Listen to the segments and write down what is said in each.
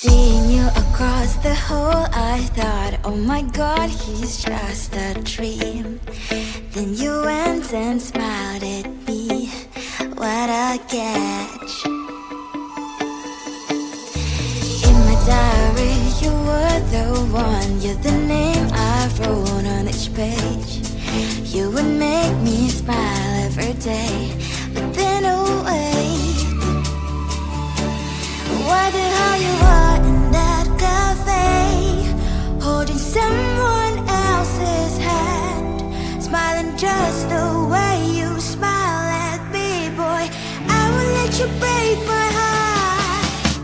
Seeing you across the hall, I thought, oh my god, he's just a dream. Then you went and smiled at me, what a catch. In my diary, you were the one, you're the name I wrote on each page. You would make me smile every day, but then oh wait, why the hell you are in that cafe, holding someone else's hand, smiling just the way you smile at me, boy, I will let you break my heart.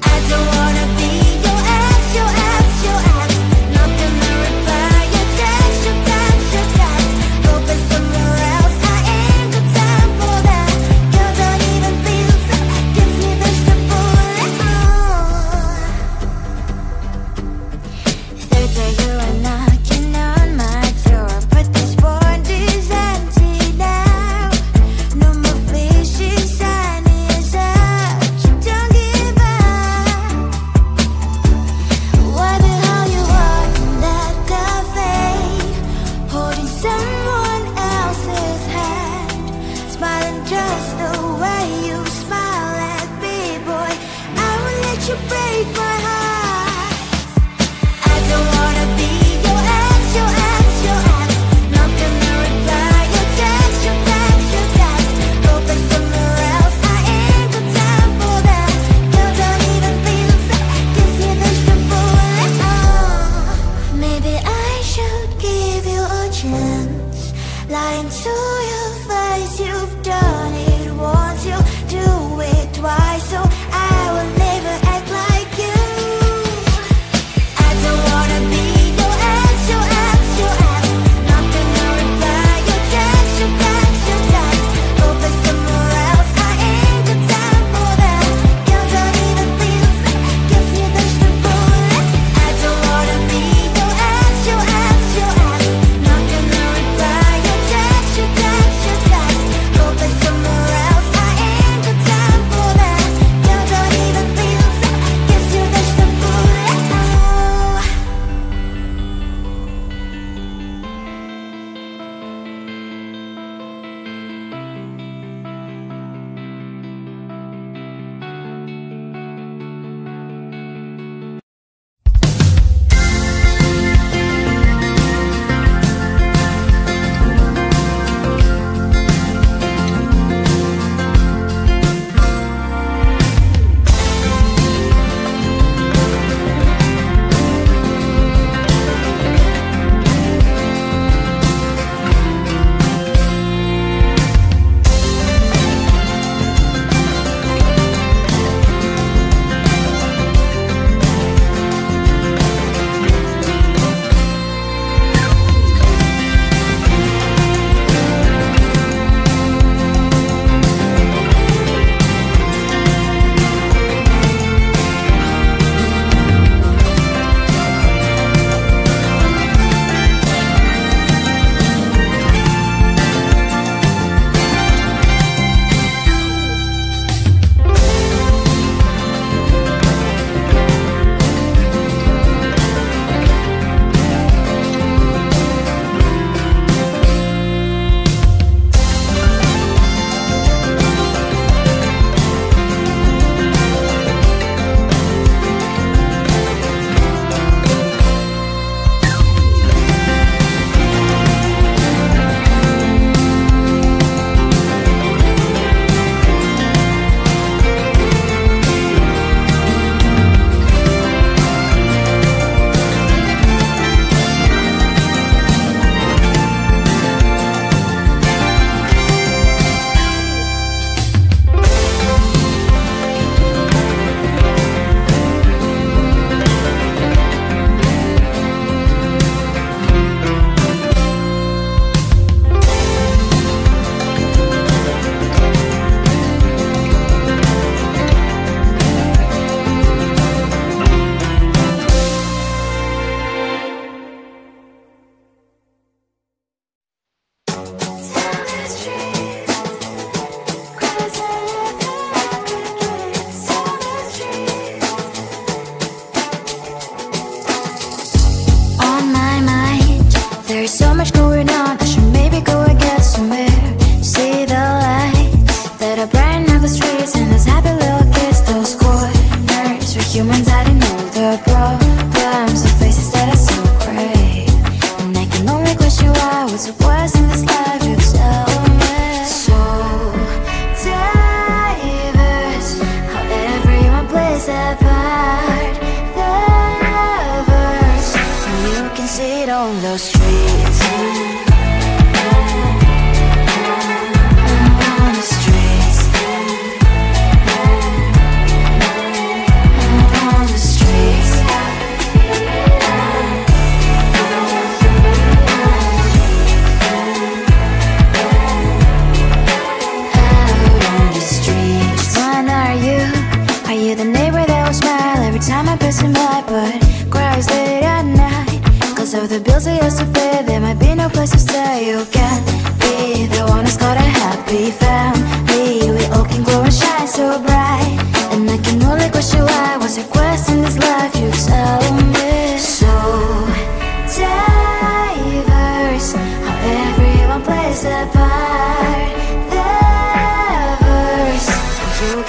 I don't wanna be your ex, your ex, your ex, not gonna reply your text, your text, your text, open somewhere else, I ain't got time for that, you don't even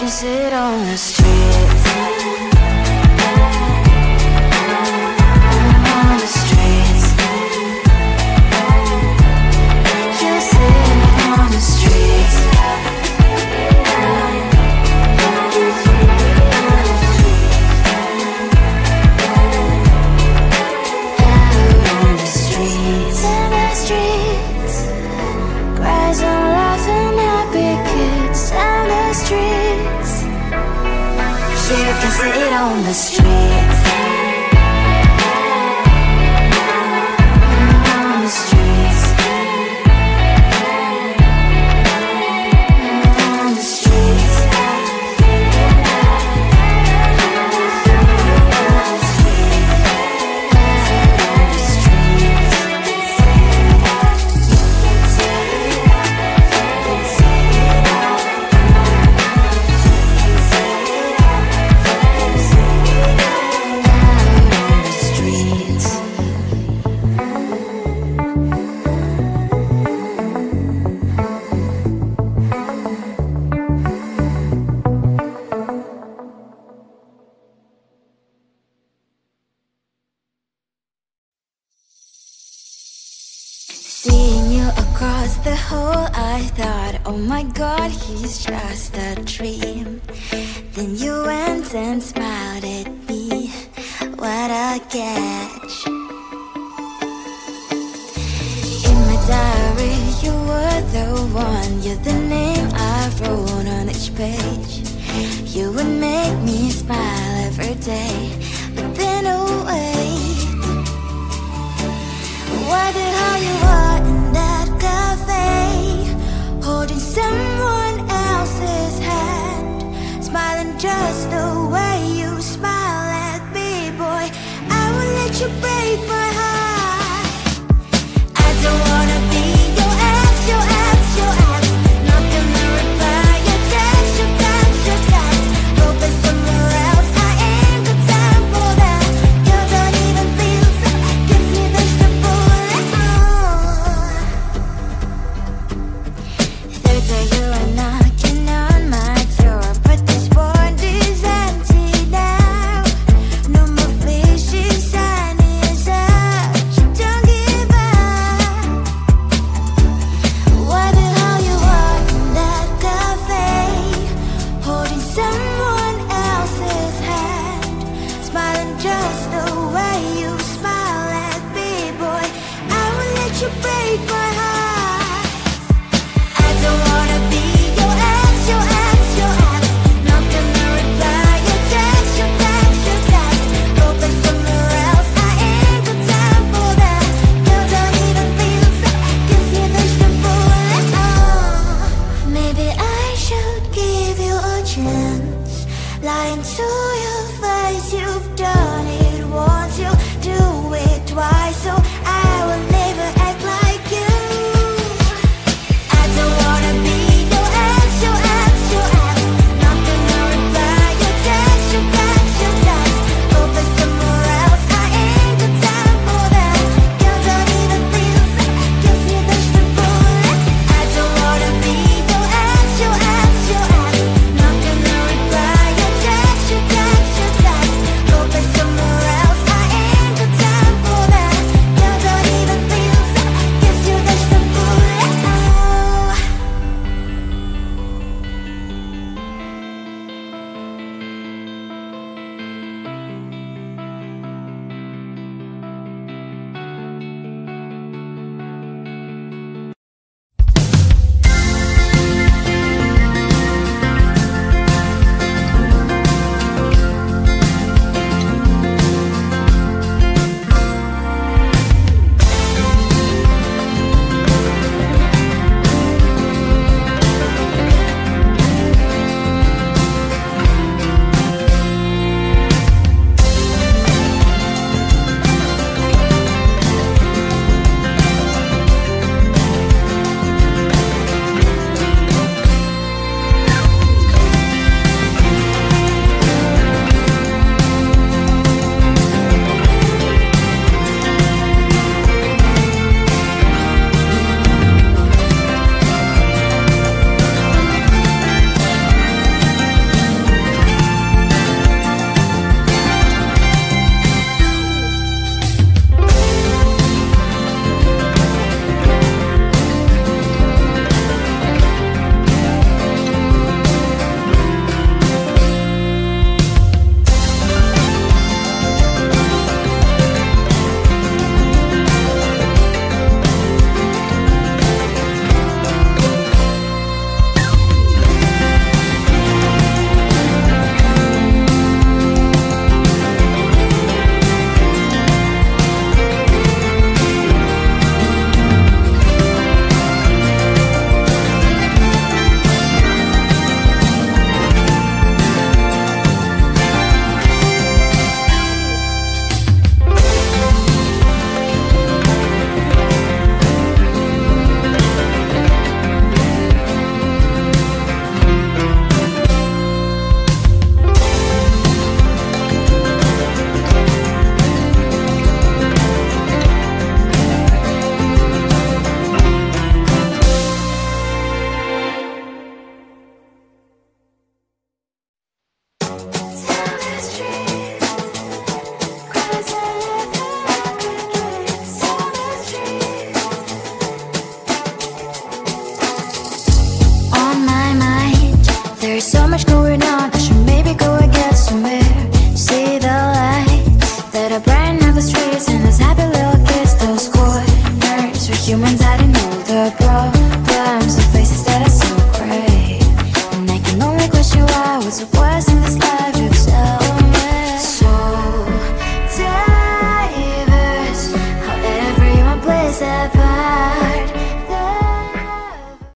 sit on the streets. On the streets. You sit on the streets. Sit on the streets. On the streets. On the streets. Seeing you across the hall, I thought, oh my God, he's just a dream. Then you went and smiled at me. What a catch. In my diary, you were the one. You're the name I wrote on each page. You would make me smile every day. But then wait, why the hell you are in that cafe, holding someone else's hand, smiling just the way you smile at me, boy. I will let you break my heart. I don't wanna be your ex, your ex, your ex. Not gonna reply your text, your text, your text. Hoping somewhere else, I ain't got time for that. You don't even feel so, gives me vegetable. Third day you are knocking on my door, but this board is empty now. No more fishes, sun is out. You don't give up. Why the hell you are in that cafe, holding someone else's hand, smiling just the way you smile at me, boy. I will let you break my heart. I don't wanna be your ex, your ex, your ex. Not gonna reply your text, your text, your text. Hoping somewhere else, I ain't got time for that. You don't even feel so, gives me vegetable. Maybe I should give you a chance. Lying to your face, you've done it once, you'll do it twice, so I will never act like you. I don't wanna be your ex, your ex, your ex. Not gonna reply your text, your text, your text. Hoping somewhere else, I ain't got time for that. You don't even feel so, gives me vegetable. I don't wanna be your ex, your ex, your ex. Not gonna reply your text, your text,